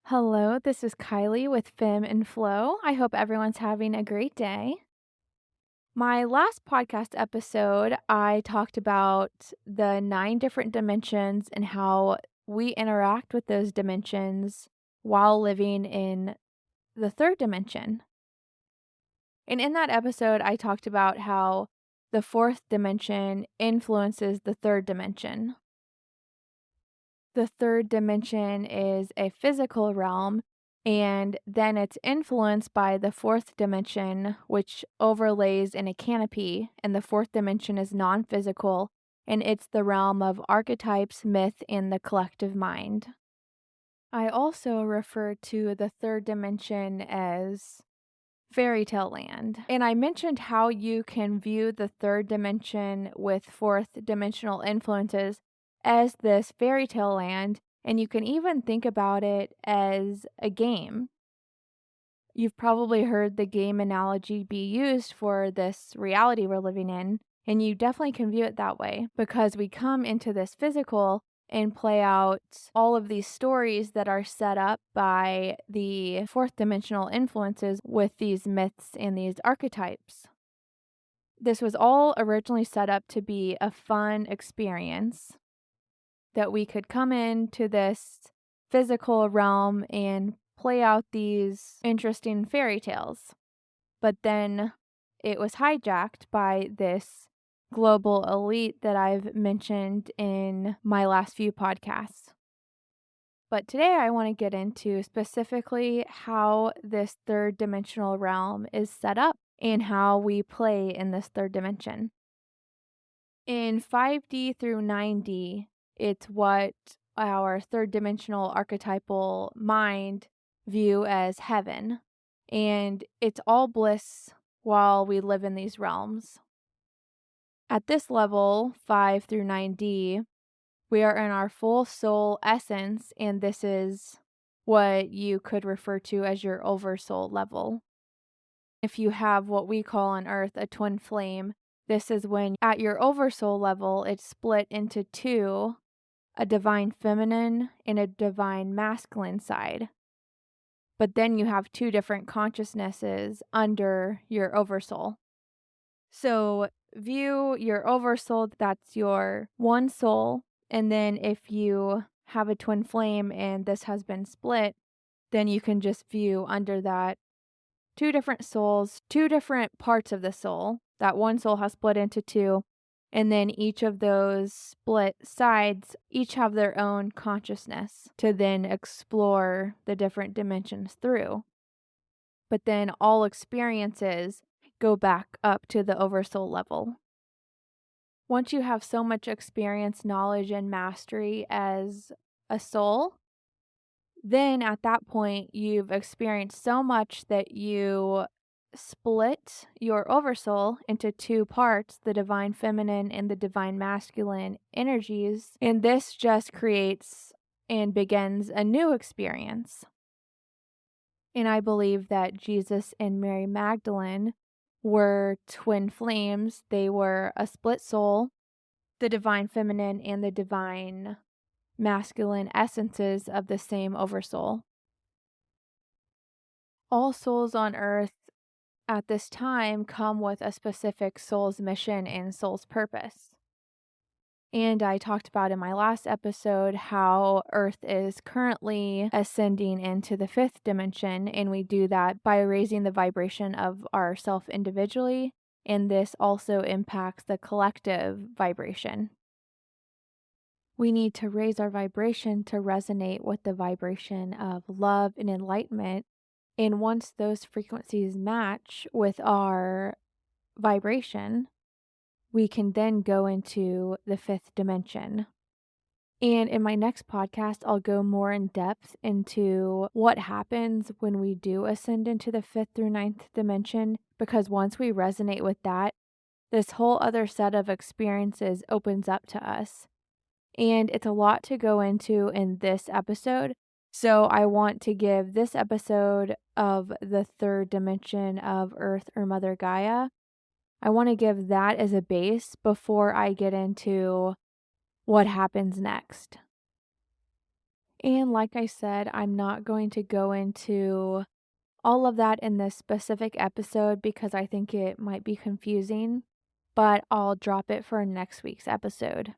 Hello, this is Kylie with Fim and Flow. I hope everyone's having a great day. My last podcast episode, I talked about the 9 different dimensions and how we interact with those dimensions while living in the third dimension. And in that episode, I talked about how the fourth dimension influences the third dimension. The third dimension is a physical realm, and then it's influenced by the fourth dimension, which overlays in a canopy. And the fourth dimension is non physical, and it's the realm of archetypes, myth, and the collective mind. I also refer to the third dimension as fairy tale land. And I mentioned how you can view the third dimension with fourth dimensional influences as this fairy tale land, and you can even think about it as a game. You've probably heard the game analogy be used for this reality we're living in, and you definitely can view it that way because we come into this physical and play out all of these stories that are set up by the fourth dimensional influences with these myths and these archetypes. This was all originally set up to be a fun experience that we could come into this physical realm and play out these interesting fairy tales. But then it was hijacked by this global elite that I've mentioned in my last few podcasts. But today I want to get into specifically how this third dimensional realm is set up and how we play in this third dimension. In 5D through 9D, it's what our third dimensional archetypal mind view as heaven. And it's all bliss while we live in these realms. At this level, 5 through 9D, we are in our full soul essence, and this is what you could refer to as your oversoul level. If you have what we call on Earth a twin flame, this is when at your oversoul level, it's split into two, a divine feminine and a divine masculine side. But then you have two different consciousnesses under your oversoul. So view your oversoul, that's your one soul. And then if you have a twin flame and this has been split, then you can just view under that two different souls, two different parts of the soul. That one soul has split into two. And then each of those split sides each have their own consciousness to then explore the different dimensions through. But then all experiences go back up to the oversoul level. Once you have so much experience, knowledge, and mastery as a soul, then at that point you've experienced so much that you split your oversoul into two parts, the divine feminine and the divine masculine energies, and this just creates and begins a new experience. And I believe that Jesus and Mary Magdalene were twin flames. They were a split soul, the divine feminine and the divine masculine essences of the same oversoul. All souls on earth at this time come with a specific soul's mission and soul's purpose. And I talked about in my last episode how Earth is currently ascending into the fifth dimension, and we do that by raising the vibration of ourself individually, and this also impacts the collective vibration. We need to raise our vibration to resonate with the vibration of love and enlightenment. And once those frequencies match with our vibration, we can then go into the fifth dimension. And in my next podcast, I'll go more in depth into what happens when we do ascend into the fifth through ninth dimension, because once we resonate with that, this whole other set of experiences opens up to us. And it's a lot to go into in this episode. So I want to give this episode of the third dimension of Earth or Mother Gaia, I want to give that as a base before I get into what happens next. And like I said, I'm not going to go into all of that in this specific episode because I think it might be confusing, but I'll drop it for next week's episode.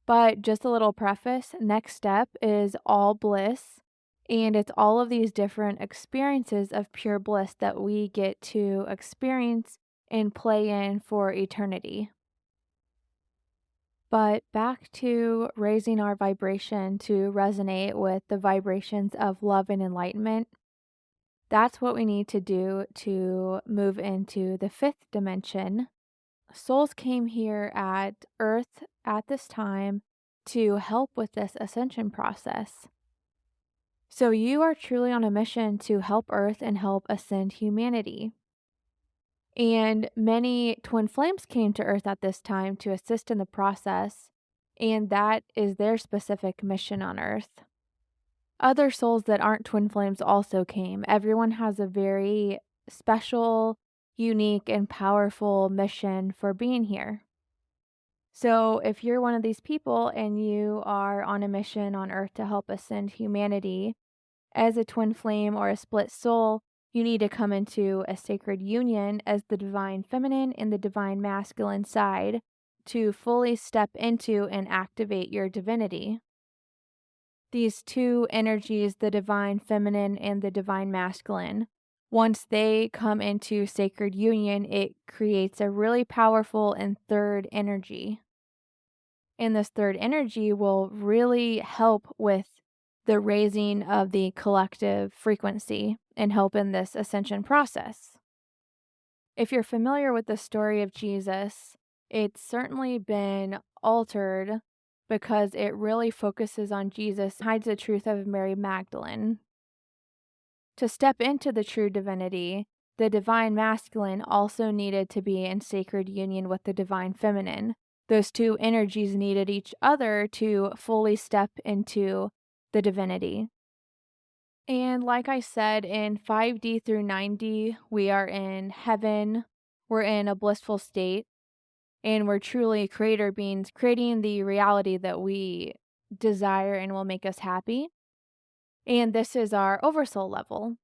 But just a little preface, next step is all bliss, and it's all of these different experiences of pure bliss that we get to experience and play in for eternity. But back to raising our vibration to resonate with the vibrations of love and enlightenment. That's what we need to do to move into the fifth dimension. Souls came here at Earth at this time to help with this ascension process. So you are truly on a mission to help Earth and help ascend humanity. And many twin flames came to Earth at this time to assist in the process, and that is their specific mission on Earth. Other souls that aren't twin flames also came. Everyone has a very special, unique, and powerful mission for being here. So, if you're one of these people and you are on a mission on Earth to help ascend humanity as a twin flame or a split soul, you need to come into a sacred union as the divine feminine and the divine masculine side to fully step into and activate your divinity. These two energies, the divine feminine and the divine masculine, once they come into sacred union, it creates a really powerful and third energy. And this third energy will really help with the raising of the collective frequency and help in this ascension process. If you're familiar with the story of Jesus, it's certainly been altered because it really focuses on Jesus, hides the truth of Mary Magdalene. To step into the true divinity, the divine masculine also needed to be in sacred union with the divine feminine. Those two energies needed each other to fully step into the divinity. And like I said, in 5D through 9D, we are in heaven, we're in a blissful state, and we're truly creator beings creating the reality that we desire and will make us happy. And this is our oversoul level.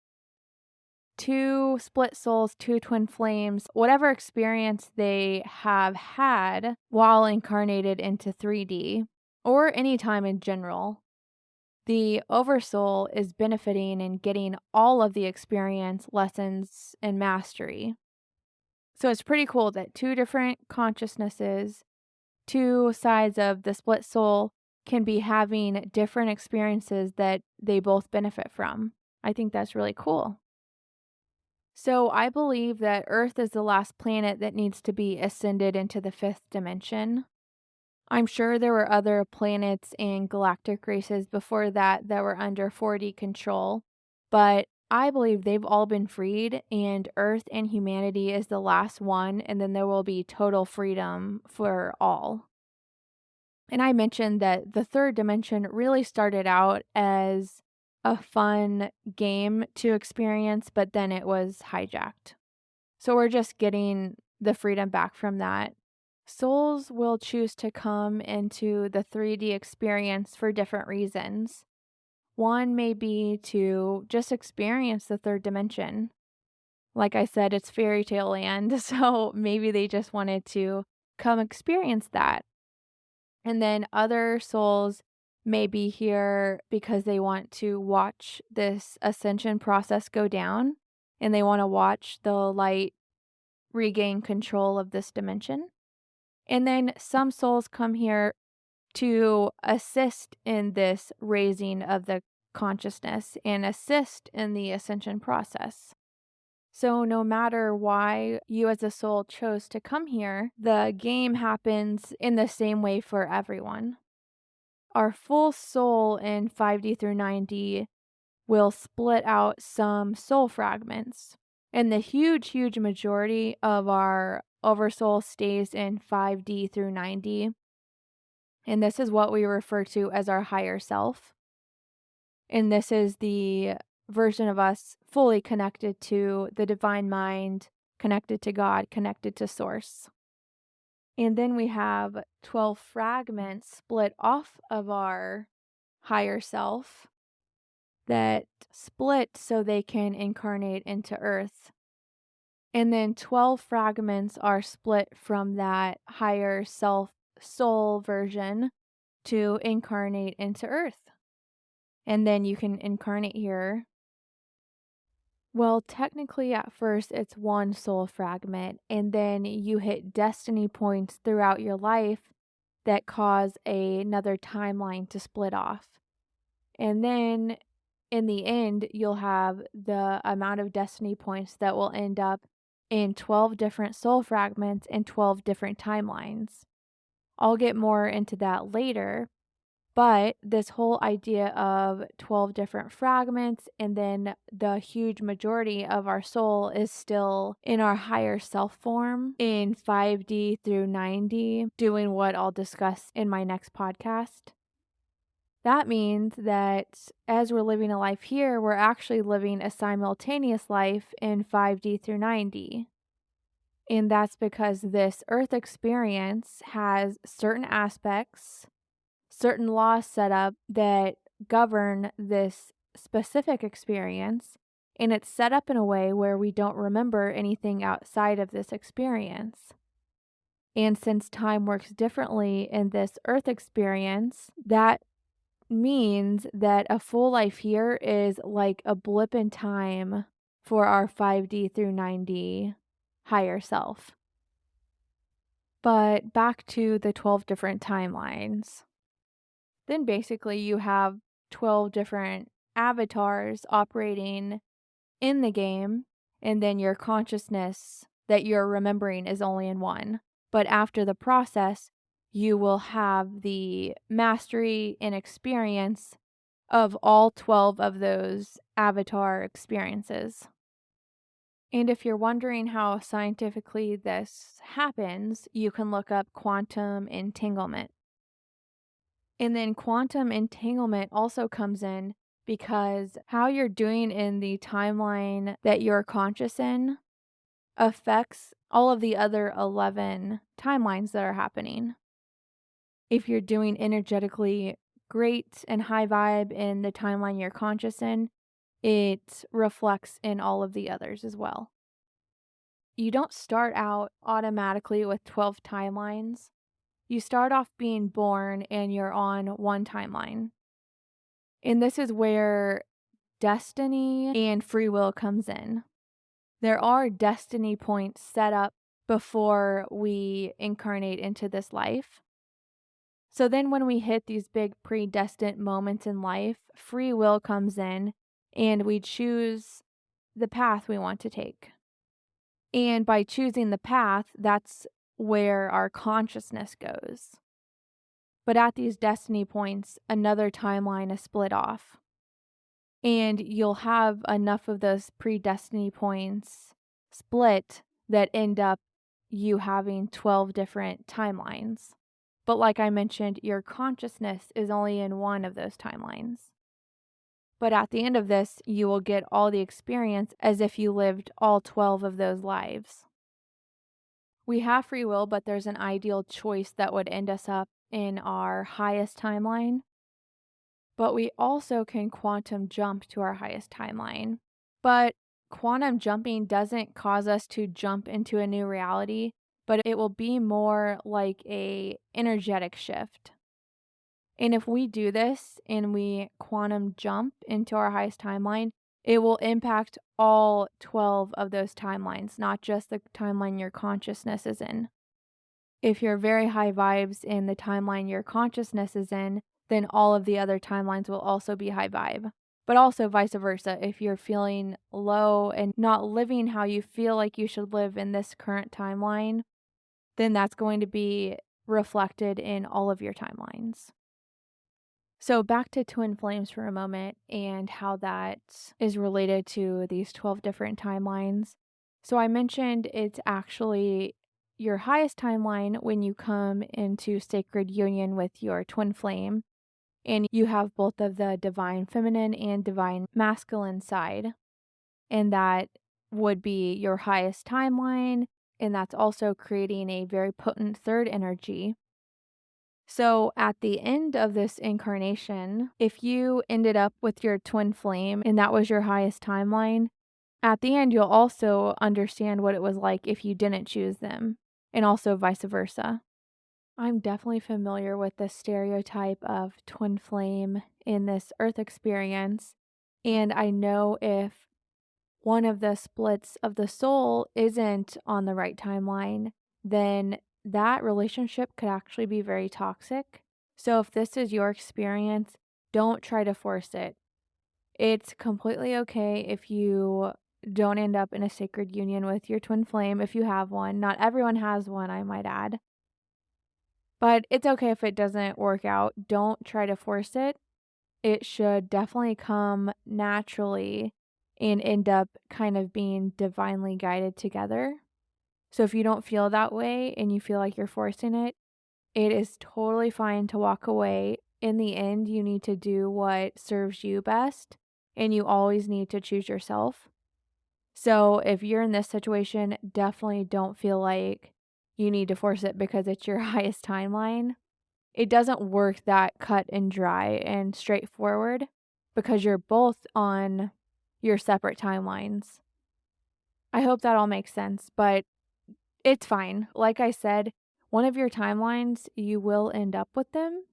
Two split souls, two twin flames, whatever experience they have had while incarnated into 3D, or any time in general, the oversoul is benefiting and getting all of the experience, lessons, and mastery. So it's pretty cool that two different consciousnesses, two sides of the split soul, can be having different experiences that they both benefit from. I think that's really cool. So I believe that Earth is the last planet that needs to be ascended into the fifth dimension. I'm sure there were other planets and galactic races before that that were under 4D control, but I believe they've all been freed, and Earth and humanity is the last one, and then there will be total freedom for all. And I mentioned that the third dimension really started out as a fun game to experience, but then it was hijacked. So we're just getting the freedom back from that. Souls will choose to come into the 3D experience for different reasons. One may be to just experience the third dimension. Like I said, it's fairy tale land, so maybe they just wanted to come experience that. And then other souls may be here because they want to watch this ascension process go down and they want to watch the light regain control of this dimension. And then some souls come here to assist in this raising of the consciousness and assist in the ascension process. So, no matter why you as a soul chose to come here, the game happens in the same way for everyone. Our full soul in 5D through 9D will split out some soul fragments. And the huge majority of our oversoul stays in 5D through 9D. And this is what we refer to as our higher self. And this is the version of us fully connected to the divine mind, connected to God, connected to source. And then we have 12 fragments split off of our higher self that split so they can incarnate into Earth. And then 12 fragments are split from that higher self soul version to incarnate into Earth. And then you can incarnate here. Well, technically, at first, it's one soul fragment, and then you hit destiny points throughout your life that cause another timeline to split off. And then in the end, you'll have the amount of destiny points that will end up in 12 different soul fragments and 12 different timelines. I'll get more into that later, but this whole idea of 12 different fragments and then the huge majority of our soul is still in our higher self form in 5D through 9D, doing what I'll discuss in my next podcast. That means that as we're living a life here, we're actually living a simultaneous life in 5D through 9D. And that's because this earth experience has certain aspects, certain laws set up that govern this specific experience. And it's set up in a way where we don't remember anything outside of this experience. And since time works differently in this earth experience, that means that a full life here is like a blip in time for our 5D through 9D higher self. But back to the 12 different timelines. Then basically you have 12 different avatars operating in the game, and then your consciousness that you're remembering is only in one. But after the process, you will have the mastery and experience of all 12 of those avatar experiences. And if you're wondering how scientifically this happens, you can look up quantum entanglement. And then quantum entanglement also comes in because how you're doing in the timeline that you're conscious in affects all of the other 11 timelines that are happening. If you're doing energetically great and high vibe in the timeline you're conscious in, it reflects in all of the others as well. You don't start out automatically with 12 timelines. You start off being born and you're on one timeline. And this is where destiny and free will comes in. There are destiny points set up before we incarnate into this life. So then when we hit these big predestined moments in life, free will comes in and we choose the path we want to take. And by choosing the path, that's where our consciousness goes. But at these destiny points, another timeline is split off. And you'll have enough of those predestiny points split that end up you having 12 different timelines. But like I mentioned, your consciousness is only in one of those timelines. But at the end of this, you will get all the experience as if you lived all 12 of those lives. We have free will, but there's an ideal choice that would end us up in our highest timeline. But we also can quantum jump to our highest timeline. But quantum jumping doesn't cause us to jump into a new reality, but it will be more like a energetic shift. And if we do this and we quantum jump into our highest timeline, it will impact all 12 of those timelines, not just the timeline your consciousness is in. If you're very high vibes in the timeline your consciousness is in, then all of the other timelines will also be high vibe. But also vice versa. If you're feeling low and not living how you feel like you should live in this current timeline, then that's going to be reflected in all of your timelines. So back to twin flames for a moment and how that is related to these 12 different timelines. So I mentioned it's actually your highest timeline when you come into sacred union with your twin flame and you have both of the divine feminine and divine masculine side. And that would be your highest timeline, and that's also creating a very potent third energy. So, at the end of this incarnation, if you ended up with your twin flame and that was your highest timeline, at the end, you'll also understand what it was like if you didn't choose them, and also vice versa. I'm definitely familiar with the stereotype of twin flame in this earth experience, and I know if one of the splits of the soul isn't on the right timeline, then that relationship could actually be very toxic. So if this is your experience, don't try to force it. It's completely okay if you don't end up in a sacred union with your twin flame if you have one. Not everyone has one, I might add. But it's okay if it doesn't work out. Don't try to force it. It should definitely come naturally and end up kind of being divinely guided together. So if you don't feel that way and you feel like you're forcing it, it is totally fine to walk away. In the end, you need to do what serves you best, and you always need to choose yourself. So if you're in this situation, definitely don't feel like you need to force it because it's your highest timeline. It doesn't work that cut and dry and straightforward because you're both on your separate timelines. I hope that all makes sense, but it's fine. Like I said, one of your timelines, you will end up with them,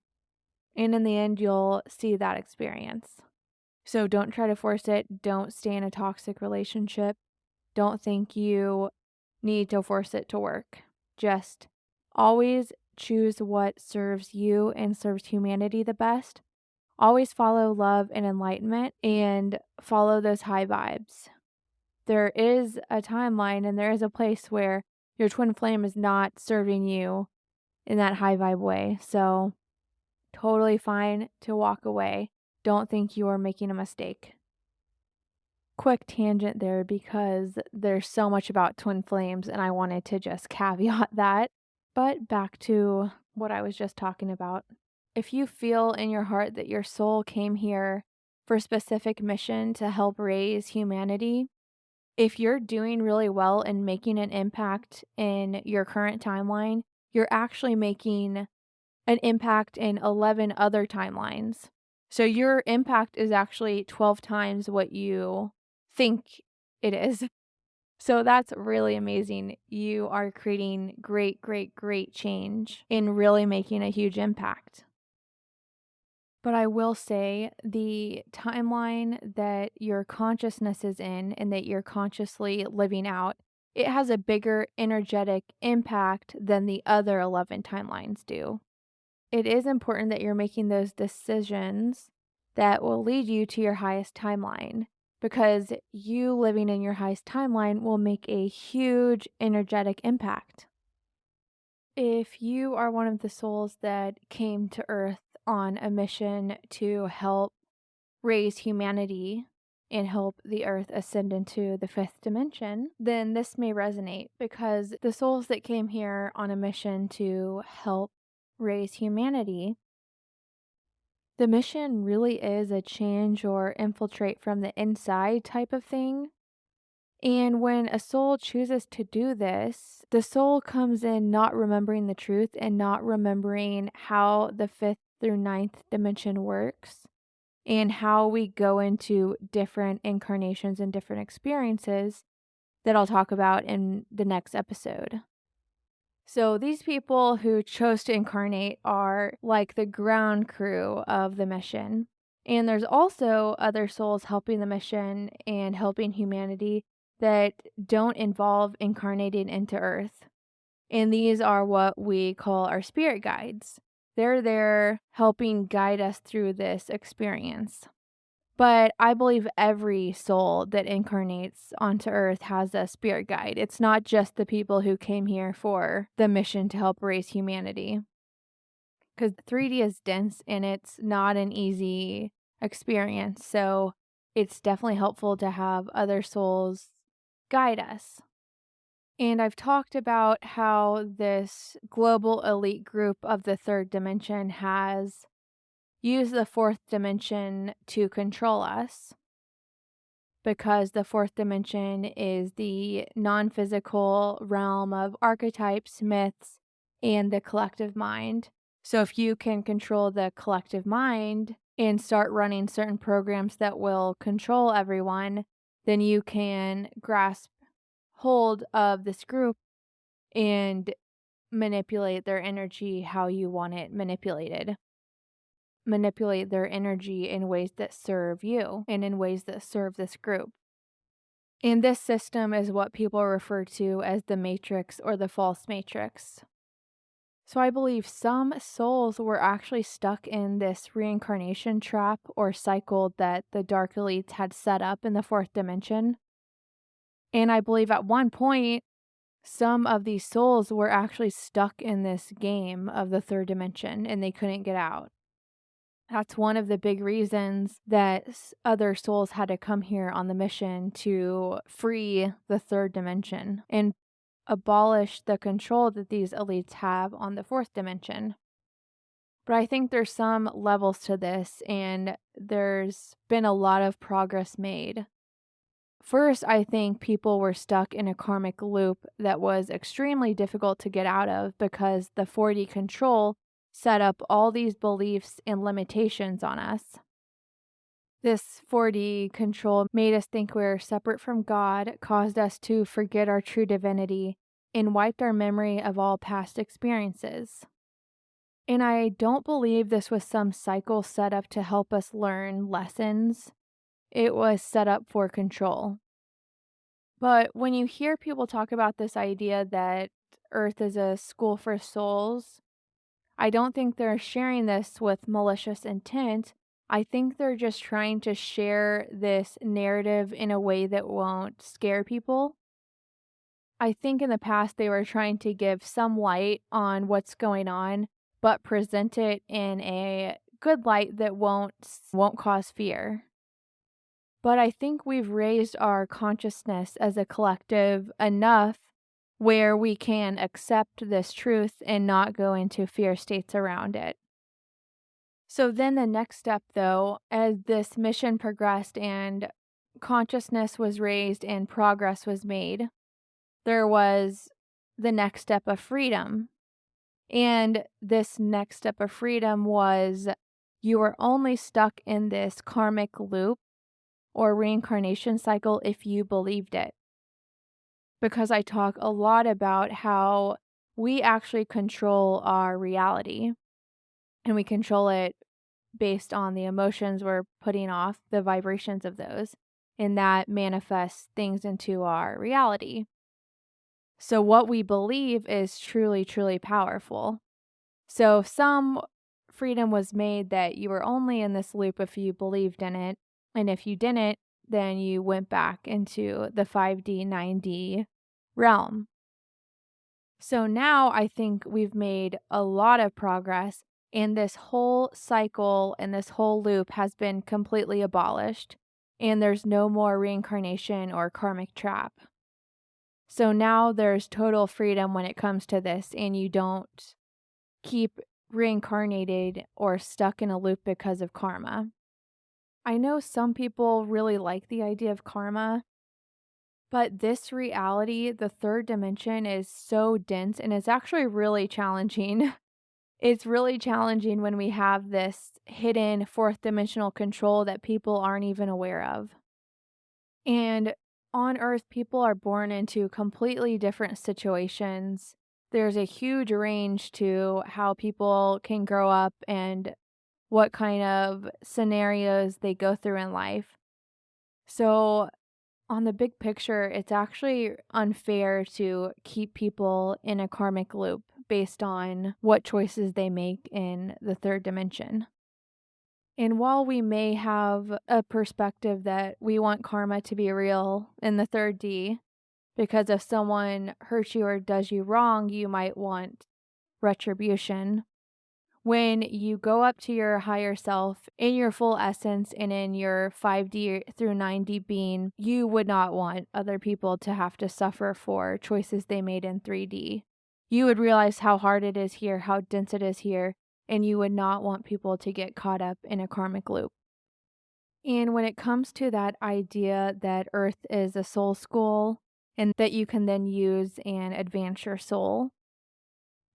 and in the end, you'll see that experience. So don't try to force it. Don't stay in a toxic relationship. Don't think you need to force it to work. Just always choose what serves you and serves humanity the best. Always follow love and enlightenment and follow those high vibes. There is a timeline and there is a place where your twin flame is not serving you in that high vibe way. So, totally fine to walk away. Don't think you are making a mistake. Quick tangent there because there's so much about twin flames and I wanted to just caveat that. But back to what I was just talking about. If you feel in your heart that your soul came here for a specific mission to help raise humanity, if you're doing really well and making an impact in your current timeline, you're actually making an impact in 11 other timelines. So your impact is actually 12 times what you think it is. So that's really amazing. You are creating great, great, great change and really making a huge impact. But I will say the timeline that your consciousness is in and that you're consciously living out, it has a bigger energetic impact than the other 11 timelines do. It is important that you're making those decisions that will lead you to your highest timeline because you living in your highest timeline will make a huge energetic impact. If you are one of the souls that came to Earth on a mission to help raise humanity and help the Earth ascend into the fifth dimension, then this may resonate because the souls that came here on a mission to help raise humanity, the mission really is a change or infiltrate from the inside type of thing. And when a soul chooses to do this, the soul comes in not remembering the truth and not remembering how the fifth through ninth dimension works and how we go into different incarnations and different experiences that I'll talk about in the next episode. So these people who chose to incarnate are like the ground crew of the mission. And there's also other souls helping the mission and helping humanity that don't involve incarnating into Earth. And these are what we call our spirit guides. They're there helping guide us through this experience. But I believe every soul that incarnates onto Earth has a spirit guide. It's not just the people who came here for the mission to help raise humanity. Because 3D is dense and it's not an easy experience. So it's definitely helpful to have other souls guide us. And I've talked about how this global elite group of the third dimension has used the fourth dimension to control us because the fourth dimension is the non physical realm of archetypes, myths, and the collective mind. So if you can control the collective mind and start running certain programs that will control everyone, then you can grasp hold of this group and manipulate their energy how you want it manipulated. Manipulate their energy in ways that serve you and in ways that serve this group. And this system is what people refer to as the matrix or the false matrix. So I believe some souls were actually stuck in this reincarnation trap or cycle that the dark elites had set up in the fourth dimension. And I believe at one point, some of these souls were actually stuck in this game of the third dimension and they couldn't get out. That's one of the big reasons that other souls had to come here on the mission to free the third dimension and abolish the control that these elites have on the fourth dimension. But I think there's some levels to this, and there's been a lot of progress made. First, I think people were stuck in a karmic loop that was extremely difficult to get out of because the 4D control set up all these beliefs and limitations on us. This 4D control made us think we were separate from God, caused us to forget our true divinity, and wiped our memory of all past experiences. And I don't believe this was some cycle set up to help us learn lessons. It was set up for control. But when you hear people talk about this idea that Earth is a school for souls, I don't think they're sharing this with malicious intent. I think they're just trying to share this narrative in a way that won't scare people. I think in the past they were trying to give some light on what's going on, but present it in a good light that won't cause fear. But I think we've raised our consciousness as a collective enough where we can accept this truth and not go into fear states around it. So then the next step, though, as this mission progressed and consciousness was raised and progress was made, there was the next step of freedom. And this next step of freedom was you were only stuck in this karmic loop or reincarnation cycle if you believed it. Because I talk a lot about how we actually control our reality and we control it based on the emotions we're putting off, the vibrations of those, and that manifests things into our reality. So, what we believe is truly, truly powerful. So, some freedom was made that you were only in this loop if you believed in it. And if you didn't, then you went back into the 5D, 9D realm. So now I think we've made a lot of progress, and this whole cycle and this whole loop has been completely abolished, and there's no more reincarnation or karmic trap. So now there's total freedom when it comes to this, and you don't keep reincarnated or stuck in a loop because of karma. I know some people really like the idea of karma, but this reality, the third dimension, is so dense and it's actually really challenging. It's really challenging when we have this hidden fourth dimensional control that people aren't even aware of. And on Earth, people are born into completely different situations. There's a huge range to how people can grow up and what kind of scenarios they go through in life. So, on the big picture, it's actually unfair to keep people in a karmic loop based on what choices they make in the third dimension. And while we may have a perspective that we want karma to be real in the third D, because if someone hurts you or does you wrong, you might want retribution. When you go up to your higher self in your full essence and in your 5D through 9D being, you would not want other people to have to suffer for choices they made in 3D. You would realize how hard it is here, how dense it is here, and you would not want people to get caught up in a karmic loop. And when it comes to that idea that Earth is a soul school and that you can then use and advance your soul,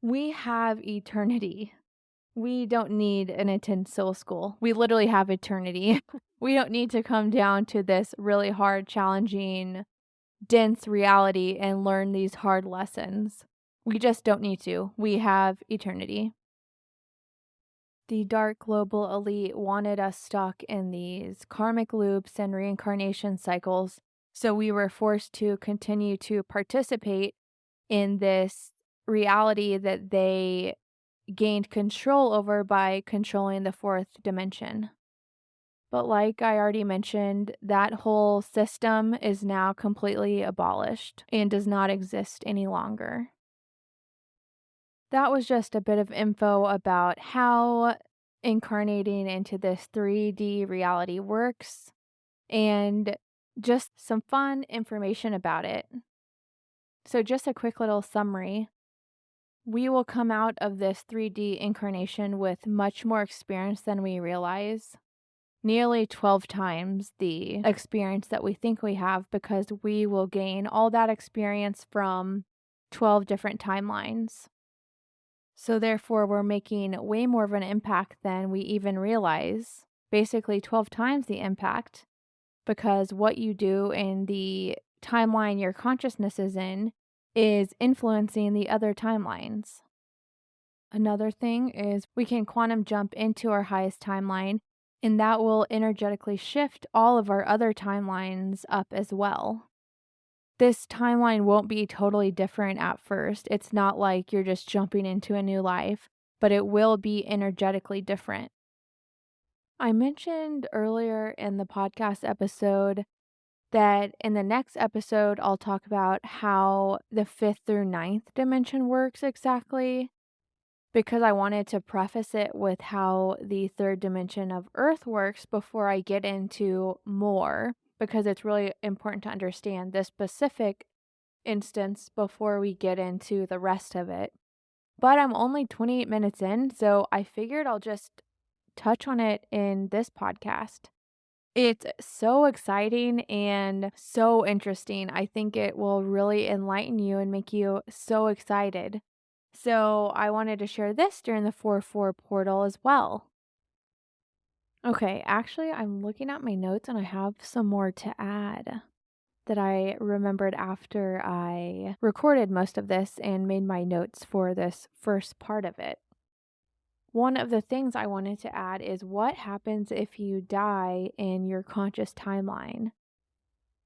we have eternity. We don't need an intense soul school. We literally have eternity. We don't need to come down to this really hard, challenging, dense reality and learn these hard lessons. We just don't need to. We have eternity. The dark global elite wanted us stuck in these karmic loops and reincarnation cycles, so we were forced to continue to participate in this reality that they gained control over by controlling the fourth dimension. But like I already mentioned, that whole system is now completely abolished and does not exist any longer. That was just a bit of info about how incarnating into this 3D reality works and just some fun information about it. So, just a quick little summary. We will come out of this 3D incarnation with much more experience than we realize. Nearly 12 times the experience that we think we have, because we will gain all that experience from 12 different timelines. So therefore, we're making way more of an impact than we even realize. Basically 12 times the impact, because what you do in the timeline your consciousness is in is influencing the other timelines. Another thing is we can quantum jump into our highest timeline, and that will energetically shift all of our other timelines up as well. This timeline won't be totally different at first. It's not like you're just jumping into a new life, but it will be energetically different. I mentioned earlier in the podcast episode that in the next episode, I'll talk about how the fifth through ninth dimension works exactly, because I wanted to preface it with how the third dimension of Earth works before I get into more, because it's really important to understand this specific instance before we get into the rest of it. But I'm only 28 minutes in, so I figured I'll just touch on it in this podcast. It's so exciting and so interesting. I think it will really enlighten you and make you so excited. So I wanted to share this during the 4-4 portal as well. Okay, actually, I'm looking at my notes and I have some more to add that I remembered after I recorded most of this and made my notes for this first part of it. One of the things I wanted to add is what happens if you die in your conscious timeline.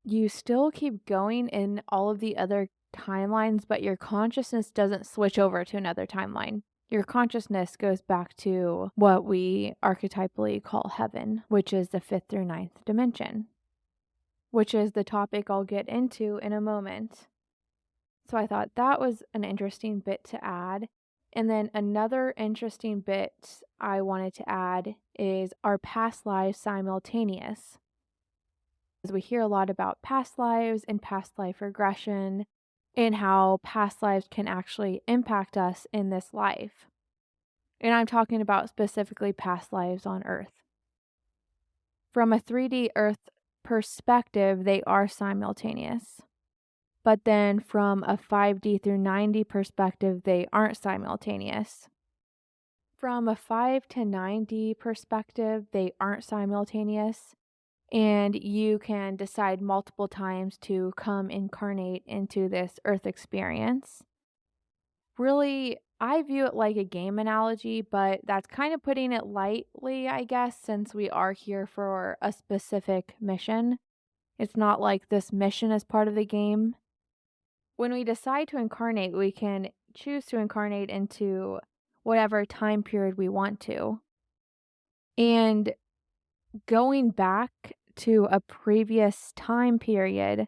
You still keep going in all of the other timelines, but your consciousness doesn't switch over to another timeline. Your consciousness goes back to what we archetypally call heaven, which is the fifth through ninth dimension, which is the topic I'll get into in a moment. So I thought that was an interesting bit to add. And then another interesting bit I wanted to add is, are past lives simultaneous? As we hear a lot about past lives and past life regression and how past lives can actually impact us in this life. And I'm talking about specifically past lives on Earth. From a 3D Earth perspective, they are simultaneous. But then from a 5D through 9D perspective, they aren't simultaneous. From a 5 to 9D perspective, they aren't simultaneous, and you can decide multiple times to come incarnate into this Earth experience. Really, I view it like a game analogy, but that's kind of putting it lightly, I guess, since we are here for a specific mission. It's not like this mission is part of the game. When we decide to incarnate, we can choose to incarnate into whatever time period we want to. And going back to a previous time period,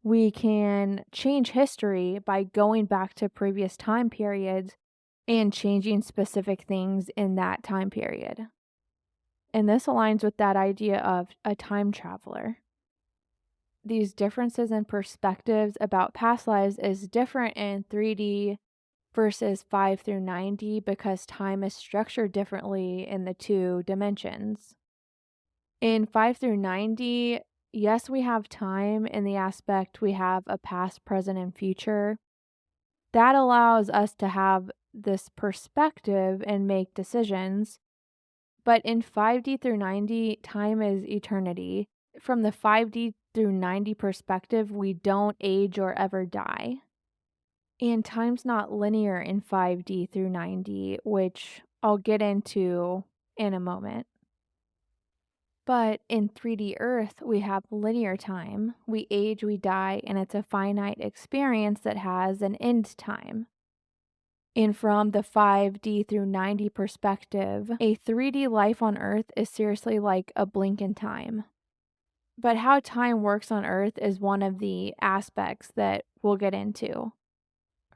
we can change history by going back to previous time periods and changing specific things in that time period. And this aligns with that idea of a time traveler. These differences in perspectives about past lives is different in 3D versus 5 through 9D because time is structured differently in the two dimensions. In 5 through 9D, yes, we have time in the aspect we have a past, present, and future. That allows us to have this perspective and make decisions. But in 5D through 90, time is eternity. From the 5D through 90 perspective, we don't age or ever die. And time's not linear in 5D through 90, which I'll get into in a moment. But in 3D Earth, we have linear time. We age, we die, and it's a finite experience that has an end time. And from the 5D through 90 perspective, a 3D life on Earth is seriously like a blink in time. But how time works on Earth is one of the aspects that we'll get into.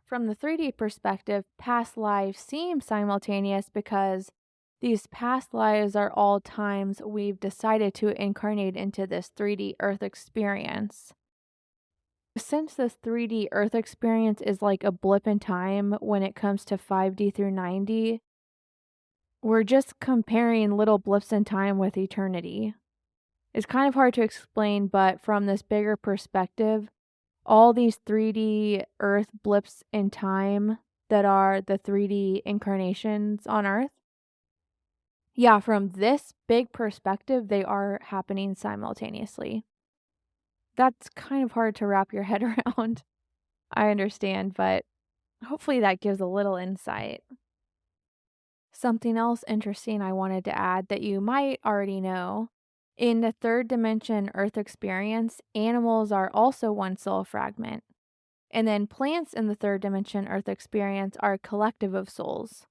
From the 3D perspective, past lives seem simultaneous because these past lives are all times we've decided to incarnate into this 3D Earth experience. Since this 3D Earth experience is like a blip in time when it comes to 5D through 90, we're just comparing little blips in time with eternity. It's kind of hard to explain, but from this bigger perspective, all these 3D Earth blips in time that are the 3D incarnations on Earth, yeah, from this big perspective, they are happening simultaneously. That's kind of hard to wrap your head around. I understand, but hopefully that gives a little insight. Something else interesting I wanted to add that you might already know. In the third dimension Earth experience, animals are also one soul fragment. And then plants in the third dimension Earth experience are a collective of souls.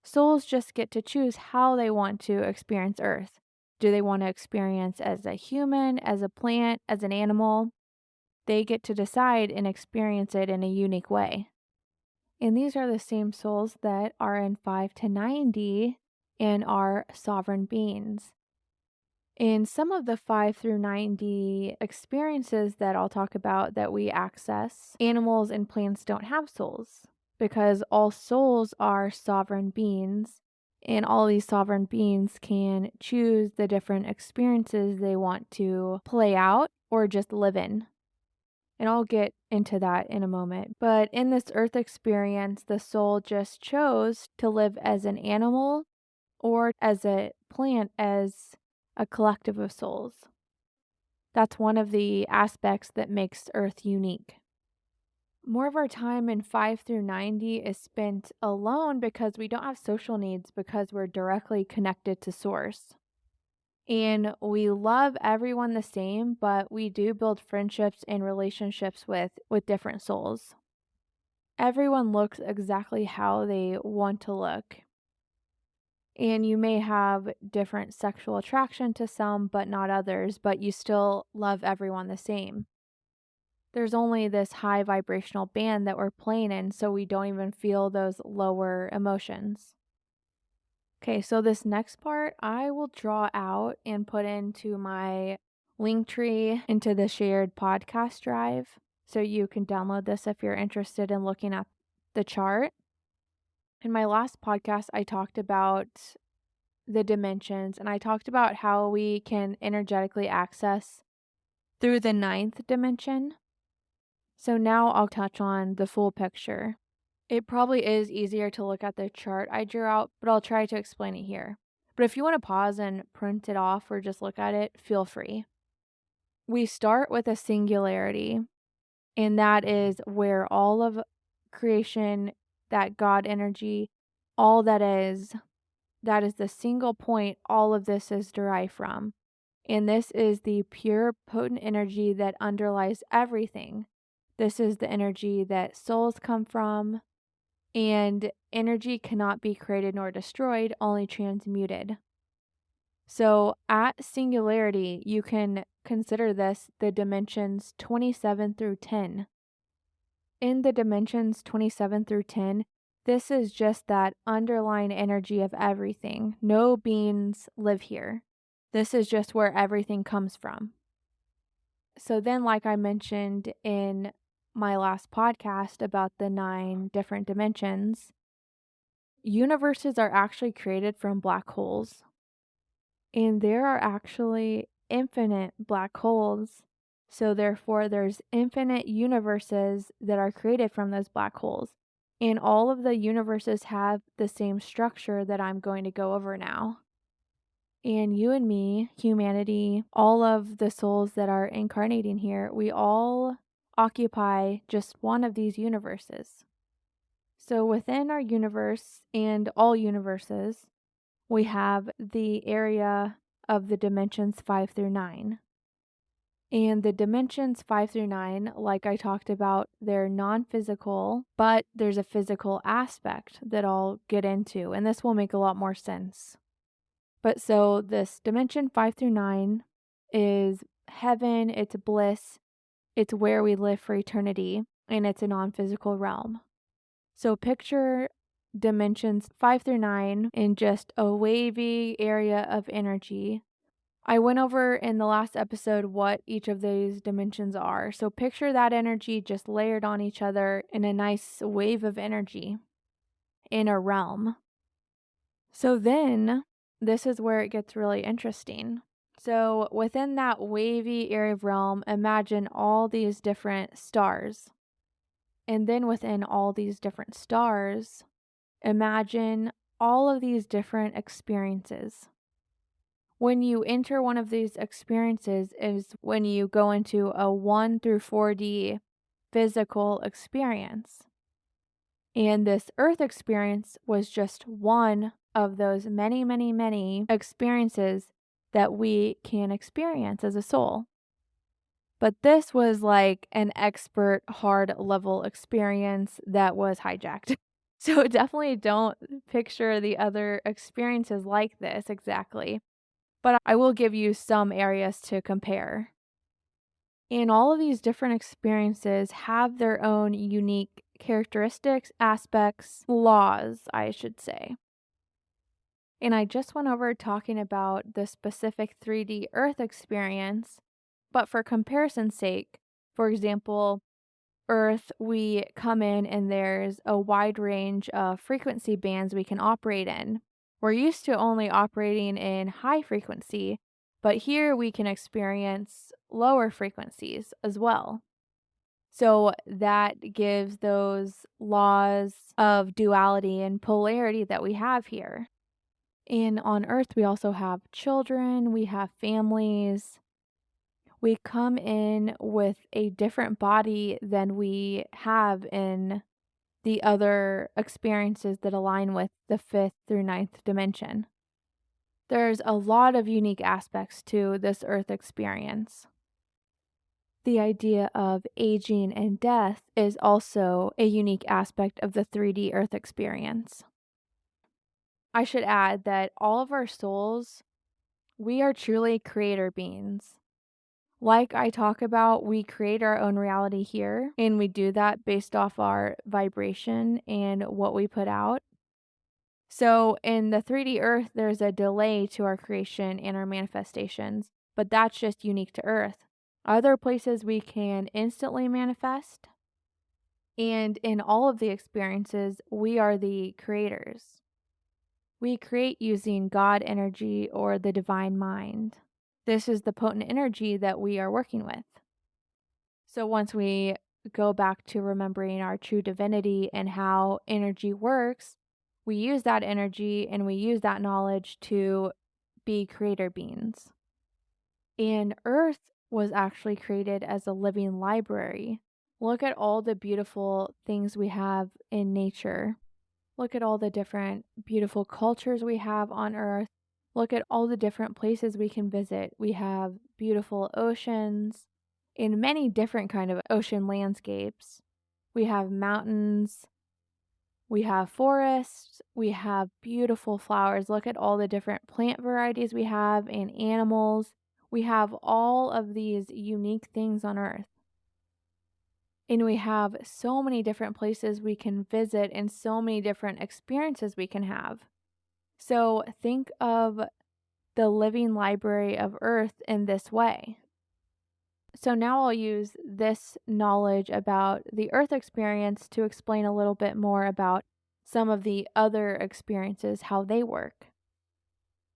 Souls just get to choose how they want to experience Earth. Do they want to experience as a human, as a plant, as an animal? They get to decide and experience it in a unique way. And these are the same souls that are in 5 to 90 and are sovereign beings. In some of the 5 through 90 experiences that I'll talk about that we access, animals and plants don't have souls because all souls are sovereign beings, and all these sovereign beings can choose the different experiences they want to play out or just live in. And I'll get into that in a moment. But in this earth experience, the soul just chose to live as an animal or as a plant as a collective of souls. That's one of the aspects that makes Earth unique. More of our time in 5 through 90 is spent alone because we don't have social needs because we're directly connected to Source. And we love everyone the same, but we do build friendships and relationships with different souls. Everyone looks exactly how they want to look. And you may have different sexual attraction to some, but not others, but you still love everyone the same. There's only this high vibrational band that we're playing in, so we don't even feel those lower emotions. Okay, so this next part I will draw out and put into my link tree into the shared podcast drive. So you can download this if you're interested in looking at the chart. In my last podcast, I talked about the dimensions and I talked about how we can energetically access through the 9th dimension. So now I'll touch on the full picture. It probably is easier to look at the chart I drew out, but I'll try to explain it here. But if you want to pause and print it off or just look at it, feel free. We start with a singularity, and that is where all of creation, that God energy, all that is the single point all of this is derived from. And this is the pure, potent energy that underlies everything. This is the energy that souls come from, and energy cannot be created nor destroyed, only transmuted. So at singularity, you can consider this the dimensions 27 through 10. In the dimensions 27 through 10, this is just that underlying energy of everything. No beings live here. This is just where everything comes from. So then, like I mentioned in my last podcast about the 9 different dimensions, universes are actually created from black holes. And there are actually infinite black holes. So therefore, there's infinite universes that are created from those black holes. And all of the universes have the same structure that I'm going to go over now. And you and me, humanity, all of the souls that are incarnating here, we all occupy just one of these universes. So within our universe and all universes, we have the area of the dimensions 5 through 9. And the dimensions 5 through 9, like I talked about, they're non physical, but there's a physical aspect that I'll get into, and this will make a lot more sense. But so this dimension 5 through 9 is heaven, it's bliss, it's where we live for eternity, and it's a non physical realm. So picture dimensions 5 through 9 in just a wavy area of energy. I went over in the last episode what each of these dimensions are. So picture that energy just layered on each other in a nice wave of energy in a realm. So then this is where it gets really interesting. So within that wavy area of realm, imagine all these different stars. And then within all these different stars, imagine all of these different experiences. When you enter one of these experiences is when you go into a 1 through 4D physical experience. And this earth experience was just one of those many, many, many experiences that we can experience as a soul. But this was like an expert hard level experience that was hijacked. So definitely don't picture the other experiences like this exactly. But I will give you some areas to compare. And all of these different experiences have their own unique characteristics, aspects, laws, I should say. And I just went over talking about the specific 3D Earth experience, but for comparison's sake, for example, Earth, we come in and there's a wide range of frequency bands we can operate in. We're used to only operating in high frequency, but here we can experience lower frequencies as well. So that gives those laws of duality and polarity that we have here. And on Earth, we also have children, we have families. We come in with a different body than we have in the other experiences that align with the 5th through 9th dimension. There's a lot of unique aspects to this Earth experience. The idea of aging and death is also a unique aspect of the 3D Earth experience. I should add that all of our souls, we are truly creator beings. Like I talk about, we create our own reality here, and we do that based off our vibration and what we put out. So in the 3D Earth, there's a delay to our creation and our manifestations, but that's just unique to Earth. Other places we can instantly manifest, and in all of the experiences, we are the creators. We create using God energy or the divine mind. This is the potent energy that we are working with. So once we go back to remembering our true divinity and how energy works, we use that energy and we use that knowledge to be creator beings. And Earth was actually created as a living library. Look at all the beautiful things we have in nature. Look at all the different beautiful cultures we have on Earth. Look at all the different places we can visit. We have beautiful oceans in many different kind of ocean landscapes. We have mountains, we have forests, we have beautiful flowers. Look at all the different plant varieties we have and animals. We have all of these unique things on Earth. And we have so many different places we can visit and so many different experiences we can have. So think of the living library of Earth in this way. So now I'll use this knowledge about the Earth experience to explain a little bit more about some of the other experiences, how they work.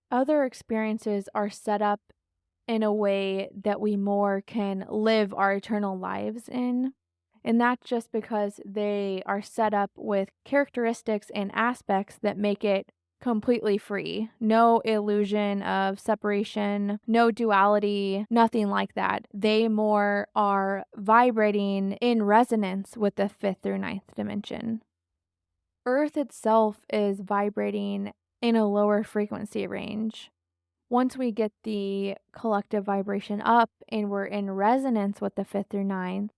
Other experiences are set up in a way that we more can live our eternal lives in. And that's just because they are set up with characteristics and aspects that make it completely free. No illusion of separation, no duality, nothing like that. They more are vibrating in resonance with the fifth or ninth dimension. Earth itself is vibrating in a lower frequency range. Once we get the collective vibration up and we're in resonance with the fifth or ninth,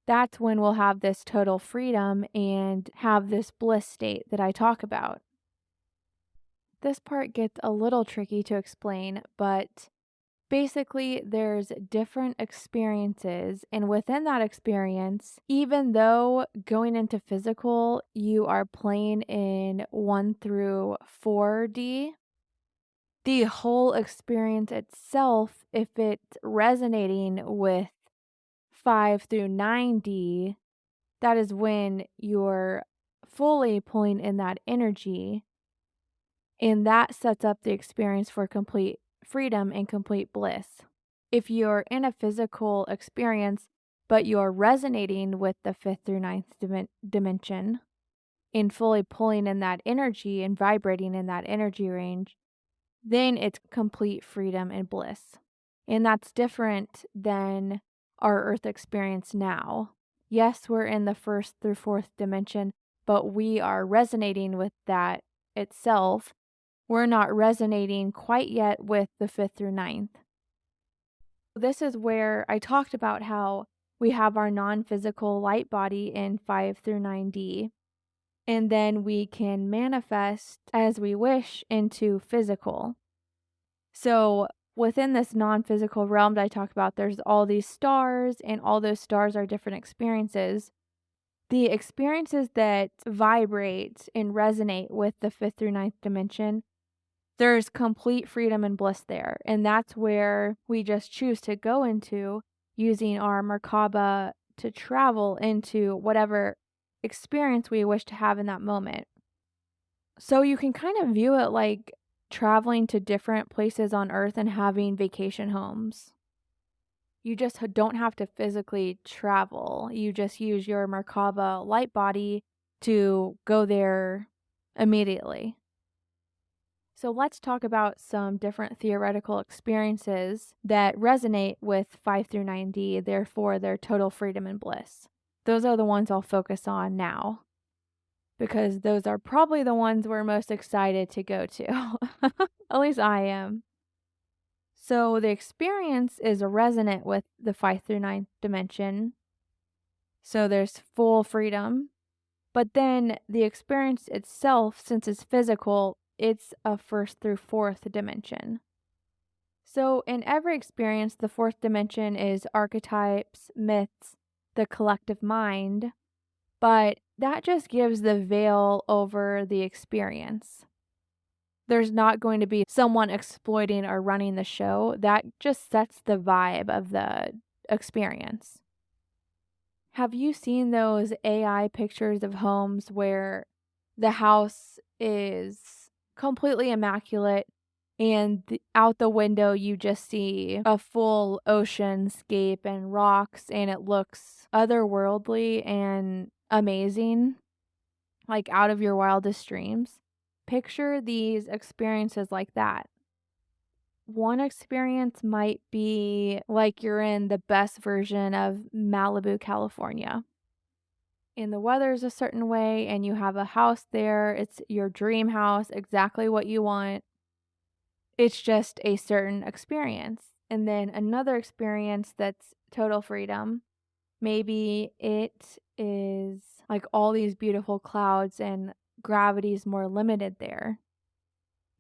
that's when we'll have this total freedom and have this bliss state that I talk about. This part gets a little tricky to explain, but basically, there's different experiences, and within that experience, even though going into physical, you are playing in 1 through 4D, the whole experience itself, if it's resonating with 5 through 9D, that is when you're fully pulling in that energy, and that sets up the experience for complete freedom and complete bliss. If you're in a physical experience, but you're resonating with the fifth through ninth dimension and fully pulling in that energy and vibrating in that energy range, then it's complete freedom and bliss. And that's different than our earth experience now. Yes, we're in the first through fourth dimension, but we are resonating with that itself. We're not resonating quite yet with the fifth through ninth. This is where I talked about how we have our non physical light body in 5 through 9D, and then we can manifest as we wish into physical. So, within this non physical realm that I talked about, there's all these stars, and all those stars are different experiences. The experiences that vibrate and resonate with the fifth through ninth dimension, there's complete freedom and bliss there. And that's where we just choose to go into using our Merkaba to travel into whatever experience we wish to have in that moment. So you can kind of view it like traveling to different places on earth and having vacation homes. You just don't have to physically travel. You just use your Merkaba light body to go there immediately. So let's talk about some different theoretical experiences that resonate with 5 through 9D, therefore their total freedom and bliss. Those are the ones I'll focus on now, because those are probably the ones we're most excited to go to. At least I am. So the experience is resonant with the 5 through 9th dimension. So there's full freedom. But then the experience itself, since it's physical, it's a first through fourth dimension. So in every experience, the fourth dimension is archetypes, myths, the collective mind, but that just gives the veil over the experience. There's not going to be someone exploiting or running the show. That just sets the vibe of the experience. Have you seen those AI pictures of homes where the house is completely immaculate and out the window you just see a full oceanscape and rocks, and it looks otherworldly and amazing, like out of your wildest dreams? Picture these experiences like that. One experience might be like you're in the best version of Malibu, California. And the weather's a certain way, and you have a house there. It's your dream house, exactly what you want. It's just a certain experience. And then another experience that's total freedom. Maybe it is like all these beautiful clouds and gravity's more limited there.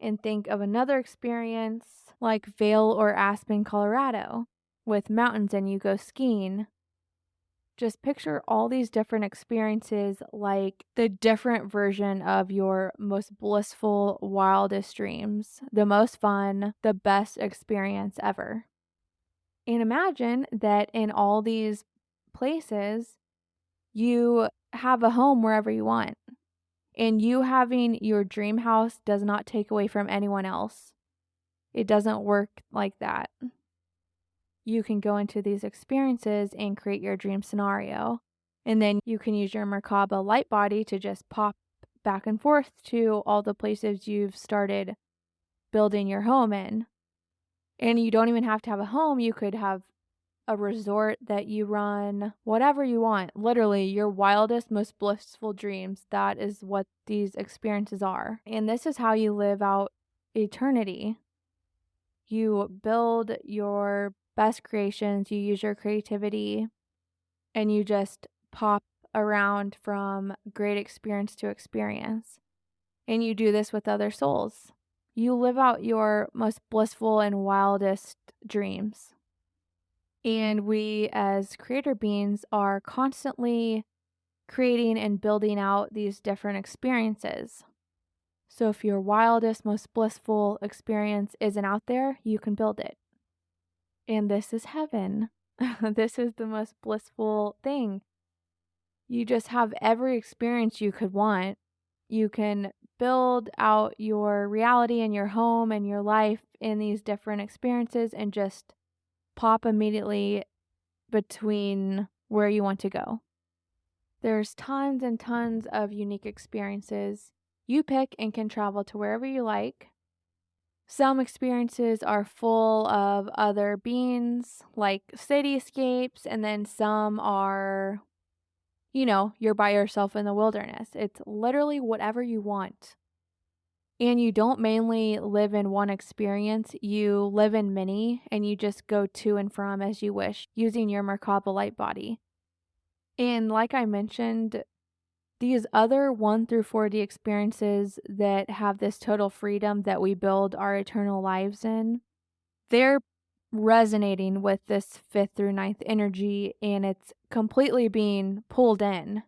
And think of another experience like Vail or Aspen, Colorado, with mountains and you go skiing. Just picture all these different experiences like the different version of your most blissful, wildest dreams, the most fun, the best experience ever. And imagine that in all these places, you have a home wherever you want. And you having your dream house does not take away from anyone else. It doesn't work like that. You can go into these experiences and create your dream scenario. And then you can use your Merkaba light body to just pop back and forth to all the places you've started building your home in. And you don't even have to have a home. You could have a resort that you run, whatever you want. Literally, your wildest, most blissful dreams. That is what these experiences are. And this is how you live out eternity. You build your best creations, you use your creativity, and you just pop around from great experience to experience. And you do this with other souls. You live out your most blissful and wildest dreams. And we, as creator beings, are constantly creating and building out these different experiences. So if your wildest, most blissful experience isn't out there, you can build it. And this is heaven. This is the most blissful thing. You just have every experience you could want. You can build out your reality and your home and your life in these different experiences and just pop immediately between where you want to go. There's tons and tons of unique experiences. You pick and can travel to wherever you like. Some experiences are full of other beings, like cityscapes, and then some are, you're by yourself in the wilderness. It's literally whatever you want. And you don't mainly live in one experience, you live in many, and you just go to and from as you wish using your Merkaba light body. And like I mentioned, these other 1 through 4D experiences that have this total freedom that we build our eternal lives in, they're resonating with this 5th through 9th energy, and it's completely being pulled in.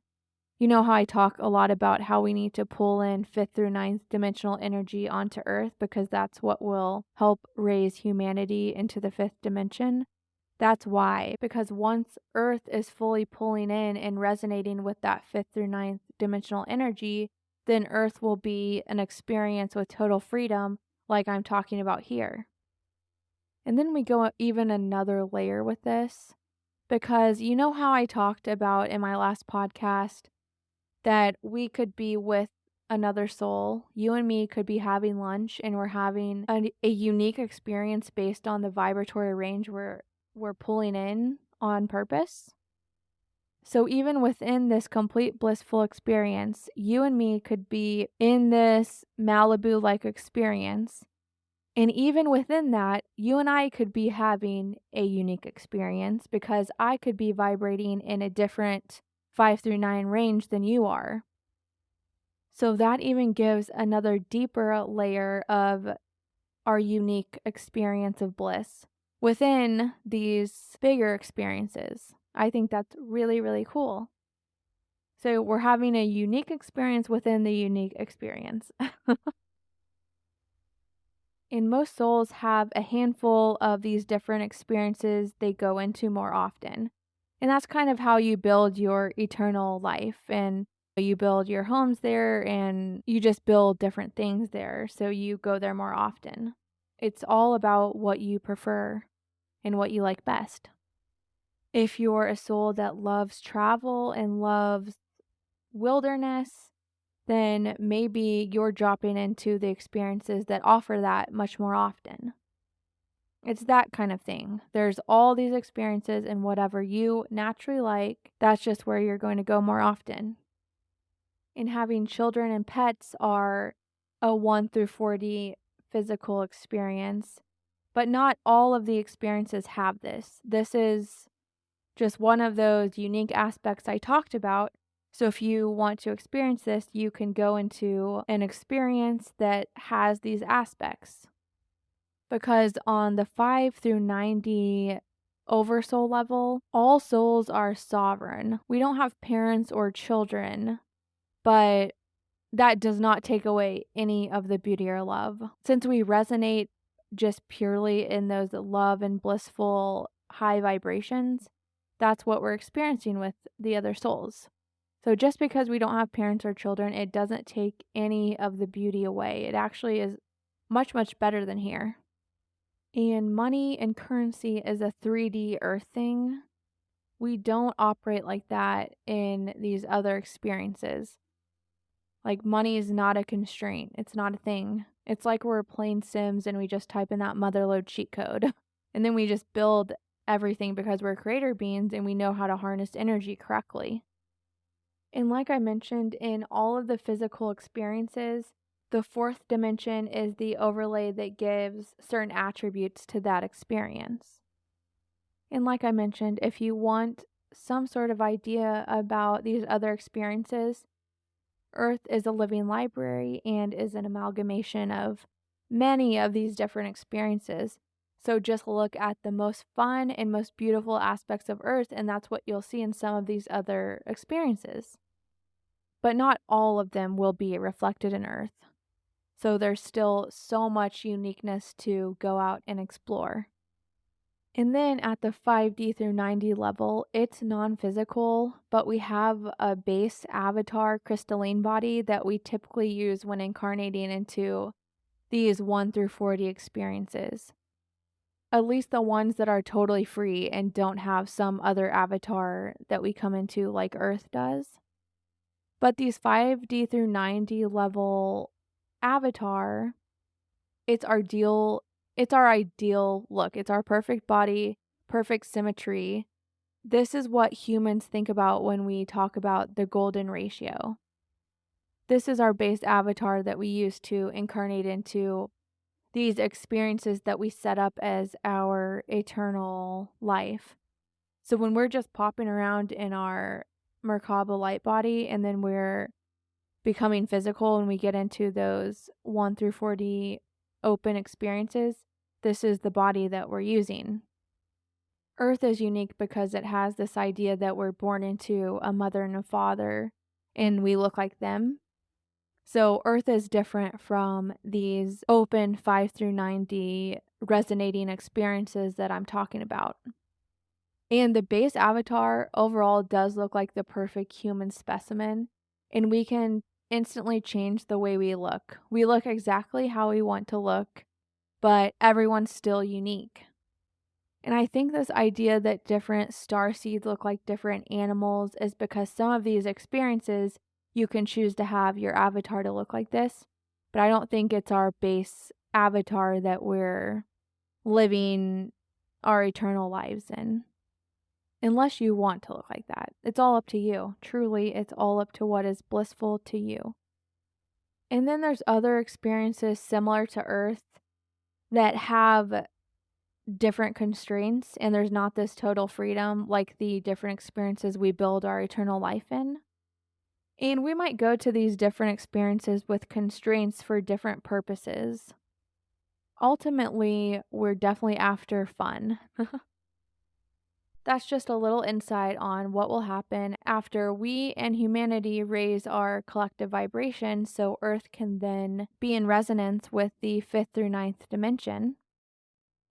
You know how I talk a lot about how we need to pull in 5th through 9th dimensional energy onto Earth because that's what will help raise humanity into the 5th dimension? That's why, because once Earth is fully pulling in and resonating with that 5th through 9th dimensional energy, then Earth will be an experience with total freedom like I'm talking about here. And then we go even another layer with this, because you know how I talked about in my last podcast that we could be with another soul. You and me could be having lunch and we're having a unique experience based on the vibratory range we're pulling in on purpose. So even within this complete blissful experience, you and me could be in this Malibu-like experience. And even within that, you and I could be having a unique experience because I could be vibrating in a different 5 through 9 range than you are. So that even gives another deeper layer of our unique experience of bliss within these bigger experiences. I think that's really, really cool. So we're having a unique experience within the unique experience. And most souls have a handful of these different experiences they go into more often. And that's kind of how you build your eternal life. And you build your homes there and you just build different things there. So you go there more often. It's all about what you prefer and what you like best. If you're a soul that loves travel and loves wilderness, then maybe you're dropping into the experiences that offer that much more often. It's that kind of thing. There's all these experiences, and whatever you naturally like, that's just where you're going to go more often. And having children and pets are a 1 through 4D physical experience, but not all of the experiences have this. This is just one of those unique aspects I talked about. So if you want to experience this, you can go into an experience that has these aspects. Because on the 5 through 90 oversoul level, all souls are sovereign. We don't have parents or children, but that does not take away any of the beauty or love. Since we resonate just purely in those love and blissful high vibrations, that's what we're experiencing with the other souls. So just because we don't have parents or children, it doesn't take any of the beauty away. It actually is much, much better than here. And money and currency is a 3D earth thing. We don't operate like that in these other experiences. Like, money is not a constraint, it's not a thing. It's like we're playing Sims and we just type in that motherlode cheat code, and then we just build everything because we're creator beings and we know how to harness energy correctly. And like I mentioned, in all of the physical experiences, the fourth dimension is the overlay that gives certain attributes to that experience. And like I mentioned, if you want some sort of idea about these other experiences, Earth is a living library and is an amalgamation of many of these different experiences. So just look at the most fun and most beautiful aspects of Earth, and that's what you'll see in some of these other experiences. But not all of them will be reflected in Earth. So there's still so much uniqueness to go out and explore. And then at the 5D through 9D level, it's non physical, but we have a base avatar crystalline body that we typically use when incarnating into these 1 through 4D experiences. At least the ones that are totally free and don't have some other avatar that we come into like Earth does. But these 5D through 9D level avatar, it's our ideal look. It's our perfect body, perfect symmetry. This is what humans think about when we talk about the golden ratio. This is our base avatar that we use to incarnate into these experiences that we set up as our eternal life. So when we're just popping around in our Merkaba light body and then we're becoming physical and we get into those 1 through 4D open experiences, this is the body that we're using. Earth is unique because it has this idea that we're born into a mother and a father and we look like them. So Earth is different from these open 5 through 9D resonating experiences that I'm talking about. And the base avatar overall does look like the perfect human specimen, and we can instantly change the way we look. We look exactly how we want to look, but everyone's still unique. And I think this idea that different star seeds look like different animals is because some of these experiences you can choose to have your avatar to look like this, but I don't think it's our base avatar that we're living our eternal lives in. Unless you want to look like that. It's all up to you. Truly, it's all up to what is blissful to you. And then there's other experiences similar to Earth that have different constraints, and there's not this total freedom like the different experiences we build our eternal life in. And we might go to these different experiences with constraints for different purposes. Ultimately, we're definitely after fun. That's just a little insight on what will happen after we and humanity raise our collective vibration so Earth can then be in resonance with the 5th through 9th dimension.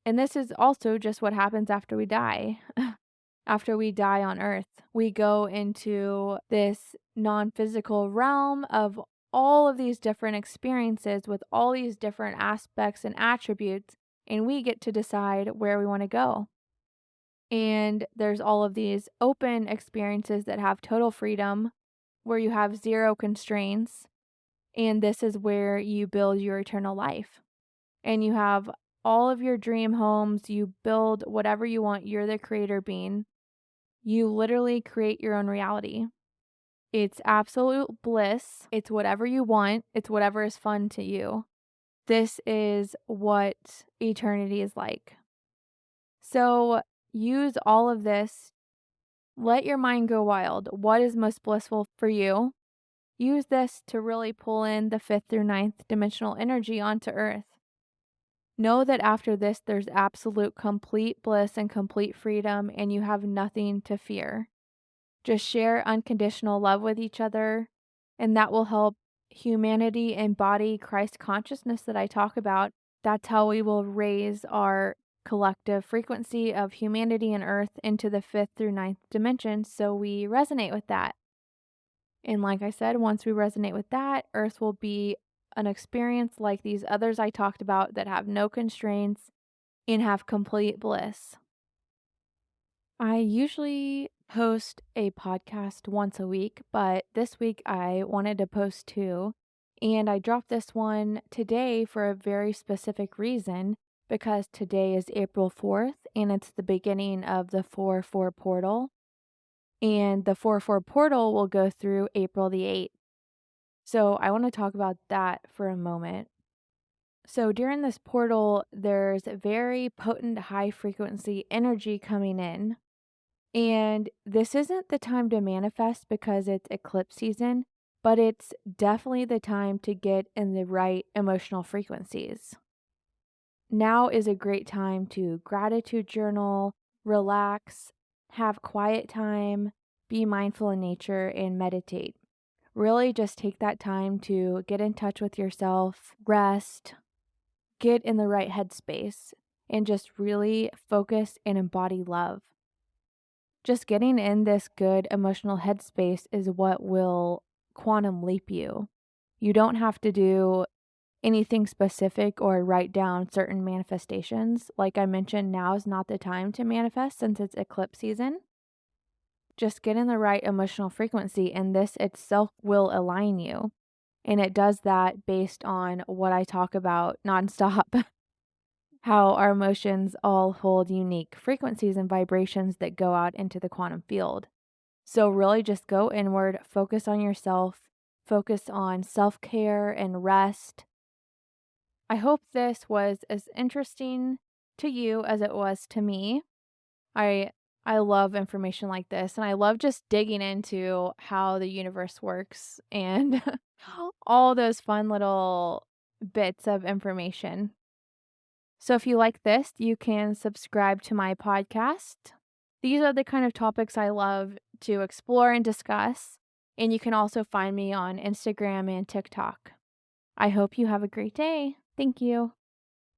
And this is also just what happens after we die. After we die on Earth, we go into this non physical realm of all of these different experiences with all these different aspects and attributes, and we get to decide where we want to go. And there's all of these open experiences that have total freedom, where you have zero constraints. And this is where you build your eternal life. And you have all of your dream homes. You build whatever you want. You're the creator being. You literally create your own reality. It's absolute bliss. It's whatever you want. It's whatever is fun to you. This is what eternity is like. So use all of this. Let your mind go wild. What is most blissful for you? Use this to really pull in the 5th through 9th dimensional energy onto Earth. Know that after this, there's absolute complete bliss and complete freedom, and you have nothing to fear. Just share unconditional love with each other, and that will help humanity embody Christ consciousness that I talk about. That's how we will raise our collective frequency of humanity and Earth into the 5th through 9th dimension, so we resonate with that. And like I said, once we resonate with that, Earth will be an experience like these others I talked about that have no constraints and have complete bliss. I usually post a podcast once a week, but this week I wanted to post two. And I dropped this one today for a very specific reason because today is April 4th and it's the beginning of the 4/4 portal. And the 4/4 portal will go through April the 8th. So I want to talk about that for a moment. So during this portal, there's very potent high frequency energy coming in. And this isn't the time to manifest because it's eclipse season, but it's definitely the time to get in the right emotional frequencies. Now is a great time to gratitude journal, relax, have quiet time, be mindful in nature, and meditate. Really just take that time to get in touch with yourself, rest, get in the right headspace, and just really focus and embody love. Just getting in this good emotional headspace is what will quantum leap you. You don't have to do anything specific or write down certain manifestations. Like I mentioned, now is not the time to manifest since it's eclipse season. Just get in the right emotional frequency, and this itself will align you. And it does that based on what I talk about nonstop how our emotions all hold unique frequencies and vibrations that go out into the quantum field. So, really, just go inward, focus on yourself, focus on self care and rest. I hope this was as interesting to you as it was to me. I I love information like this and I love just digging into how the universe works and all those fun little bits of information. So if you like this, you can subscribe to my podcast. These are the kind of topics I love to explore and discuss, and you can also find me on Instagram and TikTok. I hope you have a great day. Thank you.